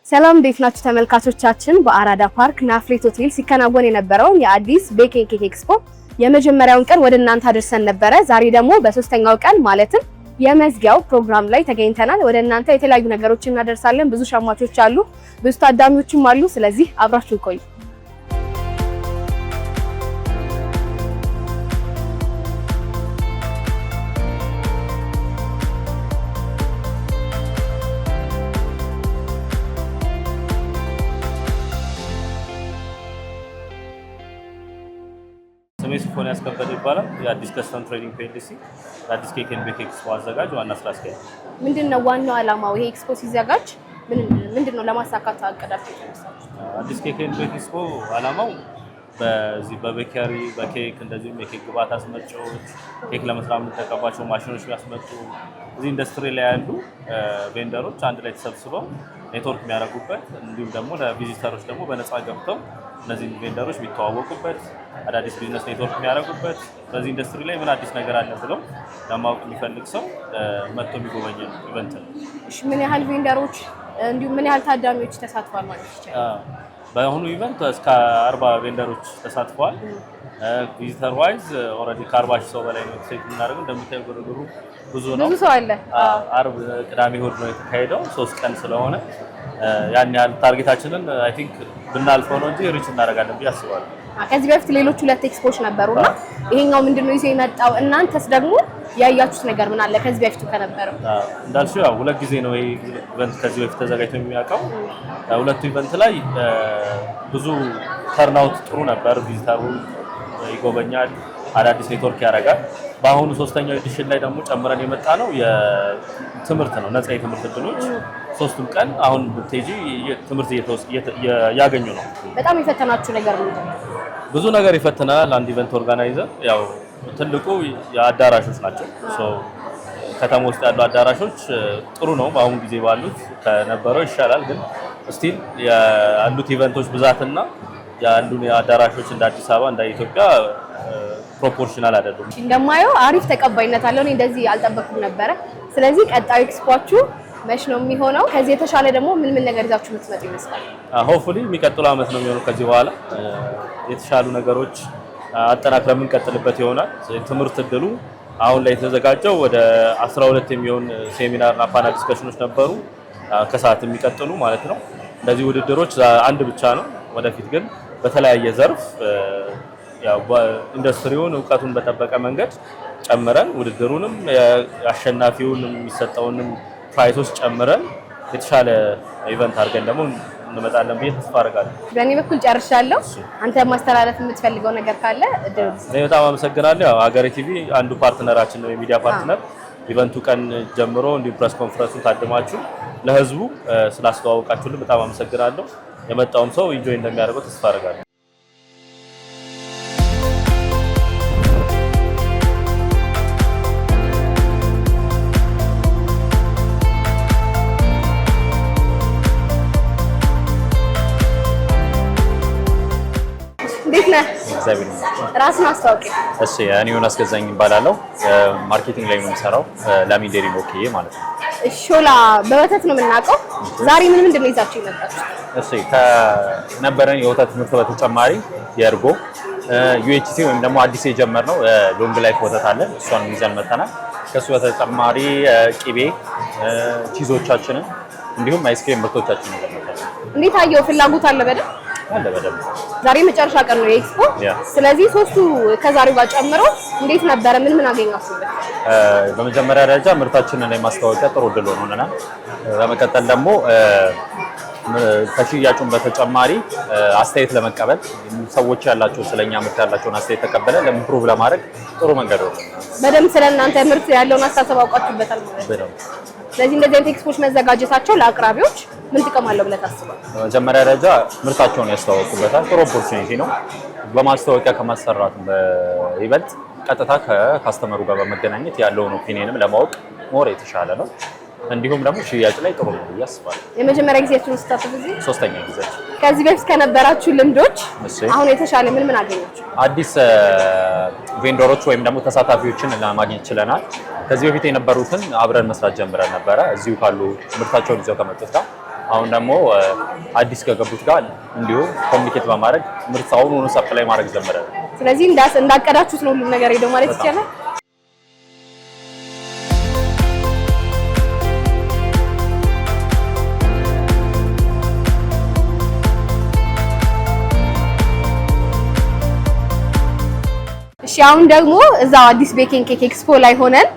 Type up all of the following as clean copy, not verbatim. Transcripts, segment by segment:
ሰላም እንዴት ናችሁ ተመልካቾቻችን? በአራዳ ፓርክ ናፍሬት ሆቴል ሲከናወን የነበረው የአዲስ ቤክ ኤንድ ኬክ ኤክስፖ የመጀመሪያውን ቀን ወደ እናንተ አድርሰን ነበረ። ዛሬ ደግሞ በሶስተኛው ቀን ማለትም የመዝጊያው ፕሮግራም ላይ ተገኝተናል። ወደ እናንተ የተለያዩ ነገሮችን እናደርሳለን። ብዙ ሸማቾች አሉ፣ ብዙ ታዳሚዎችም አሉ። ስለዚህ አብራችሁ ቆዩ። ሜሲፎን ያስከበደ ይባላል። የአዲስ ከስተም ትሬዲንግ ፒኤልሲ የአዲስ ኬክ ኤንድ ቤክ ኤክስፖ አዘጋጅ ዋና ስራ አስኪያጅ። ምንድነው ዋናው ዓላማው? ይሄ ኤክስፖ ሲዘጋጅ ምንድነው ለማሳካት አቀዳችሁ የተነሳችሁ? አዲስ ኬክ ኤንድ ቤክ ኤክስፖ ዓላማው በዚህ በቤከሪ በኬክ እንደዚሁም የኬክ ግብአት አስመጪዎች ኬክ ለመስራት የምንጠቀምባቸው ማሽኖች ያስመጡ እዚህ ኢንዱስትሪ ላይ ያሉ ቬንደሮች አንድ ላይ ተሰብስበው ኔትወርክ የሚያደርጉበት እንዲሁም ደግሞ ለቪዚተሮች ደግሞ በነፃ ገብተው እነዚህ ቬንደሮች የሚተዋወቁበት አዳዲስ ቢዝነስ ኔትወርክ የሚያደርጉበት በዚህ ኢንዱስትሪ ላይ ምን አዲስ ነገር አለ ብለው ለማወቅ የሚፈልግ ሰው መጥቶ የሚጎበኝ ኢቨንት ነው። እሺ፣ ምን ያህል ቬንደሮች እንዲሁም ምን ያህል ታዳሚዎች ተሳትፏል ማለት ይቻላል? በአሁኑ ኢቨንት እስከ 40 ቬንደሮች ተሳትፈዋል። ቪዚተር ዋይዝ ኦልሬዲ ከ40 ሺህ ሰው በላይ ነው ሴት የምናደርገው። እንደምታዩ ግርግሩ ብዙ ነው። ብዙ ሰው አለ። አርብ፣ ቅዳሜ፣ እሑድ ነው የተካሄደው 3 ቀን ስለሆነ ያን ያህል ታርጌታችንን አይ ቲንክ ብናልፈው ነው እንጂ ሪች እናደርጋለን ብዬ አስባለሁ። ከዚህ በፊት ሌሎች 2 ኤክስፖች ነበሩና ይሄኛው ምንድነው ይዞ የመጣው? እናንተስ ደግሞ ያያችሁት ነገር ምን አለ ከዚህ በፊቱ ከነበረው? እንዳልሽው ያው 2 ጊዜ ነው ይሄ ኢቨንት ከዚህ በፊት ተዘጋጅቶ የሚያውቀው። ሁለቱ ኢቨንት ላይ ብዙ ተርናውት ጥሩ ነበር። ቪዚተሩ ይጎበኛል፣ አዳዲስ ኔትወርክ ያደርጋል። በአሁኑ 3ኛው ኤዲሽን ላይ ደግሞ ጨምረን የመጣ ነው የትምህርት ነው፣ ነፃ የትምህርት እድሎች 3ቱም ቀን አሁን ብትሄጂ ትምህርት እያገኙ ነው። በጣም የፈተናችሁ ነገር ምንድን ነው? ብዙ ነገር ይፈትናል። አንድ ኢቨንት ኦርጋናይዘር ያው ትልቁ የአዳራሾች ናቸው። ከተማ ውስጥ ያሉ አዳራሾች ጥሩ ነው፣ በአሁኑ ጊዜ ባሉት ከነበረው ይሻላል። ግን ስቲል ያሉት ኢቨንቶች ብዛትና ያሉን አዳራሾች እንደ አዲስ አበባ እንደ ኢትዮጵያ ፕሮፖርሽናል አይደሉም። እንደማየው አሪፍ ተቀባይነት አለው። እኔ እንደዚህ አልጠበቅኩም ነበረ። ስለዚህ ቀጣዩ ኤክስፖአችሁ መች ነው የሚሆነው? ከዚህ የተሻለ ደግሞ ምን ነገር ይዛችሁ የምትመጡ ይመስላል? ሆፕፉሊ የሚቀጥለው ዓመት ነው የሚሆነው። ከዚህ በኋላ የተሻሉ ነገሮች አጠናክረን የምንቀጥልበት ይሆናል። ትምህርት እድሉ አሁን ላይ የተዘጋጀው ወደ 12 የሚሆን ሴሚናር እና ፓናል ዲስከሽኖች ነበሩ፣ ከሰዓት የሚቀጥሉ ማለት ነው። እነዚህ ውድድሮች አንድ ብቻ ነው። ወደፊት ግን በተለያየ ዘርፍ ያው ኢንዱስትሪውን እውቀቱን በጠበቀ መንገድ ጨምረን ውድድሩንም አሸናፊውንም የሚሰጠውንም ፕራይሶች ጨምረን የተሻለ ኢቨንት አድርገን ደግሞ እንመጣለን ብዬ ተስፋ አደርጋለሁ። በእኔ በኩል ጨርሻለሁ። አንተ ማስተላለፍ የምትፈልገው ነገር ካለ እድል። በጣም አመሰግናለሁ። ያው ሀገሬ ቲቪ አንዱ ፓርትነራችን ነው፣ የሚዲያ ፓርትነር። ኢቨንቱ ቀን ጀምሮ እንዲሁም ፕሬስ ኮንፈረንሱን ታድማችሁ ለህዝቡ ስላስተዋወቃችሁልን በጣም አመሰግናለሁ። የመጣውም ሰው ኢንጆይ እንደሚያደርገው ተስፋ አደርጋለሁ። እንዴት ነህ? እግዚአብሔር ራስን አስተዋውቅ። እሺ፣ እኔ ዮናስ ገዛኝ እባላለሁ። ማርኬቲንግ ላይ ነው የምሰራው፣ ላሚ ዴሪ ወኪዬ ማለት ነው። ሾላ በወተት ነው የምናውቀው። ዛሬ ምንድን ነው ይዛችሁ የመጣችሁት? እሺ፣ ከነበረን የወተት ምርት በተጨማሪ የእርጎ ዩኤችቲ ወይም ደግሞ አዲስ የጀመርነው ሎንግ ላይፍ ወተት አለ። እሷን ይዘን መጥተናል። ከሱ በተጨማሪ ቂቤ፣ ቺዞቻችንን እንዲሁም አይስክሬም ምርቶቻችንን ይዘን መጥተናል። እንዴት አየው? ፍላጎት አለ በደንብ በደንብ። ዛሬ መጨረሻ ቀን ነው የኤክስፖ። ስለዚህ 3ቱ ከዛሬው ጋር ጨምሮ እንዴት ነበረ? ምን አገኛችሁበት? በመጀመሪያ ደረጃ ምርታችንን ላይ ማስተዋወቂያ ጥሩ እድል ሆኖልናል። በመቀጠል ደግሞ ከሽያጩን በተጨማሪ አስተያየት ለመቀበል ሰዎች ያላቸው ስለኛ ምርት ያላቸውን አስተያየት ተቀበለ ለኢምፕሩቭ ለማድረግ ጥሩ መንገድ ነው። በደንብ ስለእናንተ ምርት ያለውን አስተሳሰብ አውቃችሁበታል ማለት ነው። ስለዚህ እንደዚህ አይነት ኤክስፖች መዘጋጀታቸው ለአቅራቢዎች ምን ጥቅም አለው ብለህ ታስባለህ? በመጀመሪያ ደረጃ ምርታቸውን ያስተዋወቁበታል። ጥሩ ኦፖርቹኒቲ ነው። በማስተዋወቂያ ከማሰራት በይበልጥ ቀጥታ ከካስተመሩ ጋር በመገናኘት ያለውን ኦፒኒየንም ለማወቅ ሞር የተሻለ ነው። እንዲሁም ደግሞ ሽያጭ ላይ ጥሩ ነው ብዬ አስባለሁ። የመጀመሪያ ጊዜያችሁን ስታተፉ እዚህ? 3ኛ ጊዜ። ከዚህ በፊት ከነበራችሁ ልምዶች አሁን የተሻለ ምን አገኛችሁ? አዲስ ቬንደሮች ወይም ደግሞ ተሳታፊዎችን ለማግኘት ችለናል። ከዚህ በፊት የነበሩትን አብረን መስራት ጀምረን ነበረ። እዚሁ ካሉ ምርታቸውን ይዘው ከመጡት ጋር አሁን ደግሞ አዲስ ከገቡት ጋር እንዲሁ ኮሚኒኬት በማድረግ ምርታውን ሆኖ ሰፕላይ ማድረግ ጀመረ። ስለዚህ እንዳቀዳችሁት ነው ሁሉ ነገር ሄዶ ማለት ይቻላል። እሺ አሁን ደግሞ እዛው አዲስ ቤኪንግ ኬክ ኤክስፖ ላይ ሆነን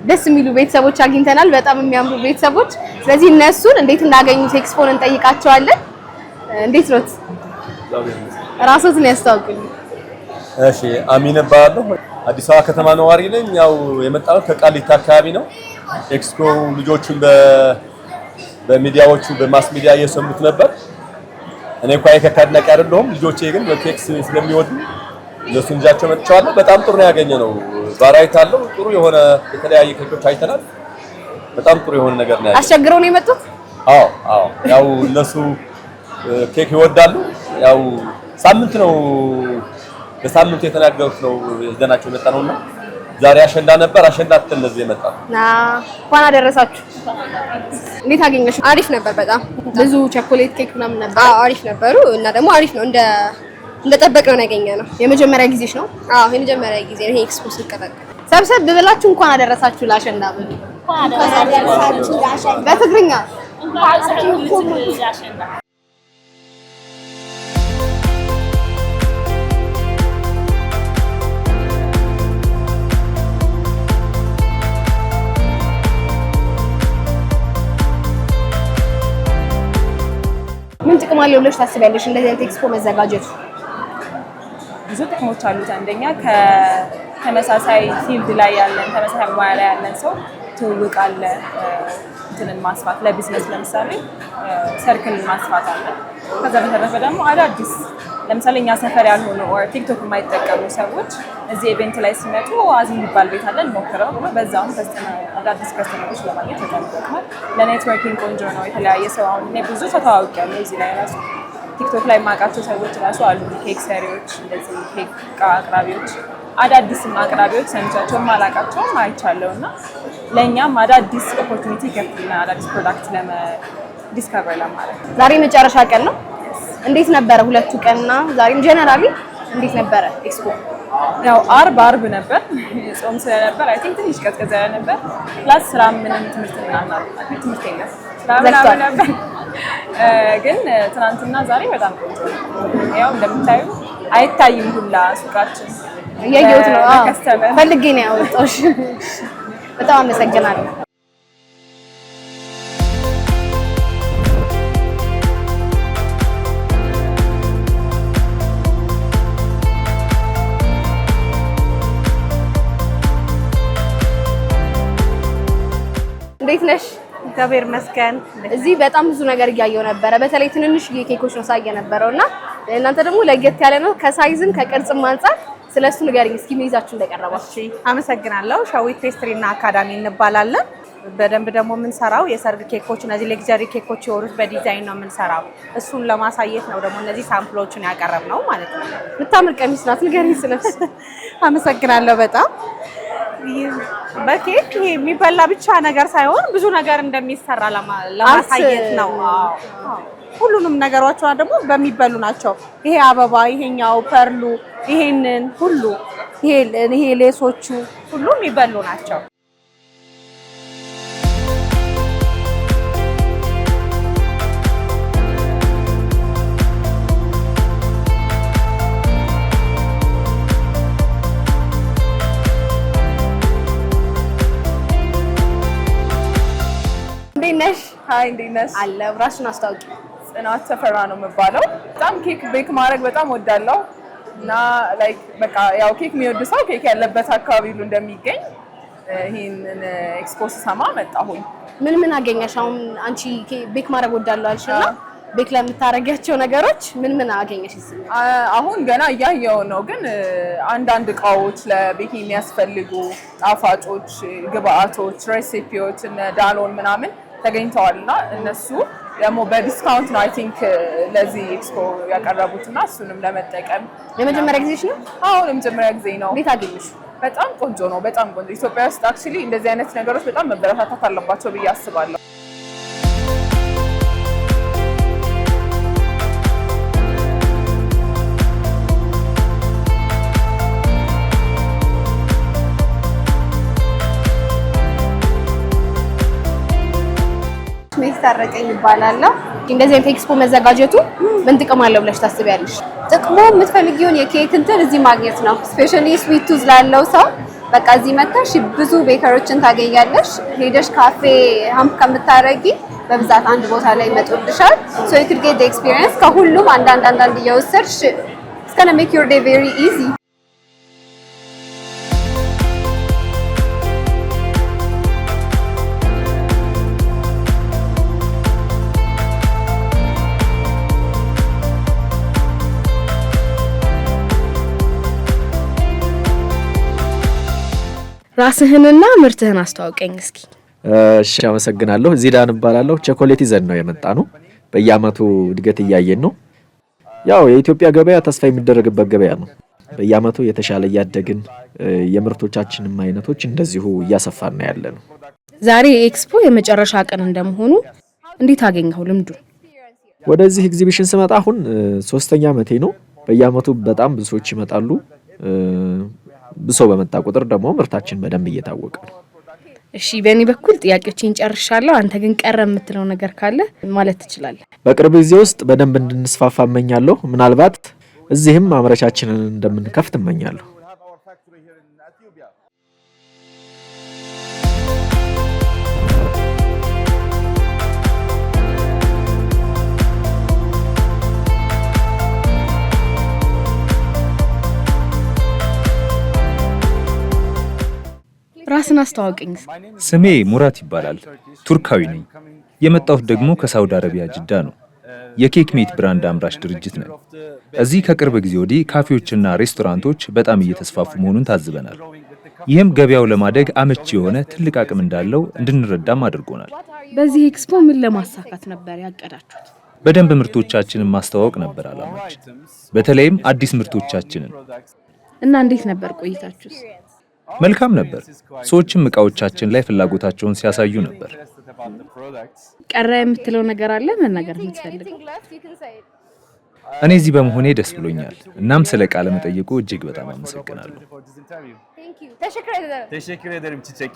ደስ የሚሉ ቤተሰቦች አግኝተናል። በጣም የሚያምሩ ቤተሰቦች። ስለዚህ እነሱን እንዴት እንዳገኙት ኤክስፖን እንጠይቃቸዋለን። እንዴት ነው ራስዎትን ያስተዋውቁኝ? እሺ አሚን እባላለሁ። አዲስ አበባ ከተማ ነዋሪ ነኝ። ያው የመጣሁት ከቃሊቲ አካባቢ ነው። ኤክስፖ ልጆቹን በሚዲያዎቹ በማስ ሚዲያ እየሰሙት ነበር። እኔ እንኳን የከካድናቂ አይደለሁም። ልጆቼ ግን በኬክስ ስለሚወዱ እነሱን ይዣቸው መጥቻለሁ። በጣም ጥሩ ነው ያገኘነው። ቫራይቲ አለው። ጥሩ የሆነ የተለያየ ኬኮች አይተናል። በጣም ጥሩ የሆነ ነገር ነው ያለው። አስቸግረው ነው የመጡት? አዎ ያው እነሱ ኬክ ይወዳሉ። ያው ሳምንት ነው በሳምንት የተናገሩት ነው ይዘናቸው መጣ ነውና ዛሬ አሸንዳ ነበር። አሸንዳ ተነዚህ የመጣ እንኳን አደረሳችሁ። እንዴት አገኘሽ? አሪፍ ነበር። በጣም ብዙ ቸኮሌት ኬክ ምናምን ነበር። አሪፍ ነበሩ እና ደግሞ አሪፍ ነው እንደጠበቅነው ነው ያገኘነው። የመጀመሪያ ጊዜሽ ነው? የመጀመሪያ ጊዜ ነው ይሄ ኤክስፖ ሲቀበል። ሰብሰብ ብላችሁ እንኳን አደረሳችሁ ለአሸንዳ ብሉ። እንኳን አደረሳችሁ ለአሸንዳ። በትግርኛ እንኳን አደረሳችሁ ለአሸንዳ። ምን ጥቅም አለው ብለሽ ታስቢያለሽ እንደዚህ አይነት ኤክስፖ መዘጋጀቱ? ብዙ ጥቅሞች አሉት። አንደኛ ከተመሳሳይ ፊልድ ላይ ያለን ተመሳሳይ ሙያ ላይ ያለን ሰው ትውውቅ አለ። እንትንን ማስፋት ለቢዝነስ ለምሳሌ ሰርክል ማስፋት አለ። ከዛ በተረፈ ደግሞ አዳዲስ ለምሳሌ እኛ ሰፈር ያልሆኑ ኦር ቲክቶክ የማይጠቀሙ ሰዎች እዚህ ኢቨንት ላይ ሲመጡ አዚ የሚባል ቤት አለ እንሞክረው ብሎ በዛውም አዳዲስ ከስተመሮች ለማግኘት በጣም ይጠቅማል። ለኔትወርኪንግ ቆንጆ ነው። የተለያየ ሰው አሁን እኔ ብዙ ሰው ተዋውቂያለሁ እዚህ ላይ ራሱ ቲክቶክ ላይ የማውቃቸው ሰዎች ራሱ አሉ። ኬክ ሰሪዎች፣ እንደዚህ ኬክ አቅራቢዎች፣ አዳዲስም አቅራቢዎች ሰምቻቸውም አላውቃቸውም አይቻለሁ እና ለእኛም አዳዲስ ኦፖርቹኒቲ ይከፍትልናል አዳዲስ ፕሮዳክት ዲስከቨር ለማድረግ። ዛሬ መጨረሻ ቀን ነው። እንዴት ነበረ ሁለቱ ቀንና ዛሬም ጀነራሊ እንዴት ነበረ ኤክስፖ? ያው አርብ ነበር ጾም ስለነበር አይ ቲንክ ትንሽ ቀዝቀዝ ያለ ነበር። ፕላስ ስራ ምንም ትምህርት የለም ስራ ምናምን ነበር። ግን ትናንትና ዛሬ በጣም ቆንጆ ነው። ያው እንደምታዩ አይታይም ሁላ ሱቃችን እያየሁት ነው። ከስተመር ፈልጌ ነው ያወጣሁሽ። በጣም አመሰግናለሁ። እንዴት ነሽ? እግዚአብሔር ይመስገን። እዚህ በጣም ብዙ ነገር እያየሁ ነበረ። በተለይ ትንንሽ ኬኮች ነው ሳየ ነበረውና እናንተ ደግሞ ለየት ያለ ነው ከሳይዝም ከቅርጽም አንፃር። ስለሱ ንገሪኝ እስኪ ምን ይዛችሁ እንደቀረባችሁ። አመሰግናለሁ። ሻዊት ፔስትሪ እና አካዳሚ እንባላለን። በደንብ ደግሞ የምንሰራው የሰርግ ኬኮች፣ እነዚህ ሌክዠሪ ኬኮች የወሩት በዲዛይን ነው የምንሰራው። እሱን ለማሳየት ነው ደግሞ እነዚህ ሳምፕሎችን ያቀረብነው ማለት ነው። የምታምር ቀሚስ ናት። ንገሪኝ ስለሱ። አመሰግናለሁ በጣም። በኬክ ይሄ የሚበላ ብቻ ነገር ሳይሆን ብዙ ነገር እንደሚሰራ ለማሳየት ነው። ሁሉንም ነገሮቿ ደግሞ በሚበሉ ናቸው። ይሄ አበባ፣ ይሄኛው ፐርሉ፣ ይሄንን ሁሉ ይሄ ሌሶቹ ሁሉ የሚበሉ ናቸው። ነሽ? ሃይ እንዴት ነሽ? አለ ራስሽን አስታውቂ። ጽናት ተፈራ ነው የምባለው። በጣም ኬክ ቤክ ማድረግ በጣም ወዳለሁ እና ላይክ በቃ ያው ኬክ የሚወድ ሰው ኬክ ያለበት አካባቢ ሁሉ እንደሚገኝ ይሄንን ኤክስፖ ስሰማ መጣሁኝ። ምን አገኘሽ? አሁን አንቺ ቤክ ማድረግ ወዳለሁ አልሽና ቤክ ለምታረጋቸው ነገሮች ምን አገኘሽ? አሁን ገና እያየሁ ነው፣ ግን አንዳንድ እቃዎች ለቤክ የሚያስፈልጉ ጣፋጮች፣ ግብአቶች፣ ሬሲፒዎች እነ ዳሎን ምናምን ተገኝተዋልና እነሱ ደግሞ በዲስካውንት ነው አይ ቲንክ ለዚህ ኤክስፖ ያቀረቡትና እሱንም ለመጠቀም። የመጀመሪያ ጊዜሽ ነው? አሁን የመጀመሪያ ጊዜ ነው። እንዴት አገኘሽ? በጣም ቆንጆ ነው። በጣም ቆንጆ። ኢትዮጵያ ውስጥ አክቹሊ እንደዚህ አይነት ነገሮች በጣም መበረታታት አለባቸው ብዬ አስባለሁ። ታረቀኝ ይባላል። እንደዚህ አይነት ኤክስፖ መዘጋጀቱ ምን ጥቅም አለው ብለሽ ታስቢያለሽ? ጥቅሙ የምትፈልጊውን የኬክ እንትን እዚህ ማግኘት ነው። ስፔሻሊ ስዊት ቱዝ ላለው ሰው በቃ እዚህ መተሽ ብዙ ቤከሮችን ታገኛለሽ። ሄደሽ ካፌ ሀምፕ ከምታረጊ በብዛት አንድ ቦታ ላይ መጥቶልሻል። so you could get the experience ከሁሉም አንዳንድ እየወሰድሽ it's gonna make your day very easy። ራስህንና ምርትህን አስተዋውቀኝ እስኪ። እሺ አመሰግናለሁ። ዚዳን እባላለሁ። ቸኮሌት ይዘን ነው የመጣነው። በየአመቱ እድገት እያየን ነው። ያው የኢትዮጵያ ገበያ ተስፋ የሚደረግበት ገበያ ነው። በየአመቱ የተሻለ እያደግን የምርቶቻችንን አይነቶች እንደዚሁ እያሰፋን ነው ያለነው። ዛሬ ኤክስፖ የመጨረሻ ቀን እንደመሆኑ እንዴት አገኘው ልምዱ? ወደዚህ ኤግዚቢሽን ስመጣ አሁን 3ኛ አመቴ ነው። በየአመቱ በጣም ብዙ ሰዎች ይመጣሉ። ብሶ በመጣ ቁጥር ደግሞ ምርታችን በደንብ እየታወቀ ነው። እሺ በእኔ በኩል ጥያቄዎችን ጨርሻለሁ። አንተ ግን ቀረ የምትለው ነገር ካለ ማለት ትችላለህ። በቅርብ ጊዜ ውስጥ በደንብ እንድንስፋፋ እመኛለሁ። ምናልባት እዚህም ማምረቻችንን እንደምንከፍት እመኛለሁ። ራስን አስተዋውቀኝ። ስሜ ሙራት ይባላል። ቱርካዊ ነኝ። የመጣሁት ደግሞ ከሳውዲ አረቢያ ጅዳ ነው። የኬክ ሜት ብራንድ አምራች ድርጅት ነው። እዚህ ከቅርብ ጊዜ ወዲህ ካፌዎችና ሬስቶራንቶች በጣም እየተስፋፉ መሆኑን ታዝበናል። ይህም ገበያው ለማደግ አመቺ የሆነ ትልቅ አቅም እንዳለው እንድንረዳም አድርጎናል። በዚህ ኤክስፖ ምን ለማሳካት ነበር ያቀዳችሁት? በደንብ ምርቶቻችንን ማስተዋወቅ ነበር አላማችን። በተለይም አዲስ ምርቶቻችንን። እና እንዴት ነበር ቆይታችሁስ? መልካም ነበር። ሰዎችም እቃዎቻችን ላይ ፍላጎታቸውን ሲያሳዩ ነበር። ቀረ የምትለው ነገር አለ? መናገር የምትፈልገው? እኔ እዚህ በመሆኔ ደስ ብሎኛል። እናም ስለ ቃለ መጠይቁ እጅግ በጣም አመሰግናለሁ። Teşekkür ederim Çiçek.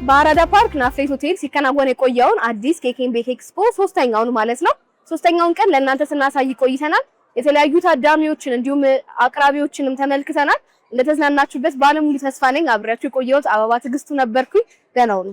በአራዳ ፓርክ ናፍሌት ሆቴል ሲከናወን የቆየውን አዲስ ኬክ ኤንድ ቤክ ኤክስፖ 3ኛውን ማለት ነው 3ኛውን ቀን ለእናንተ ስናሳይ ቆይተናል። የተለያዩ ታዳሚዎችን እንዲሁም አቅራቢዎችንም ተመልክተናል። እንደተዝናናችሁበት ባለሙሉ ተስፋ ነኝ። አብሬያችሁ የቆየሁት አበባ ትግስቱ ነበርኩኝ። ደህና ሁኑ።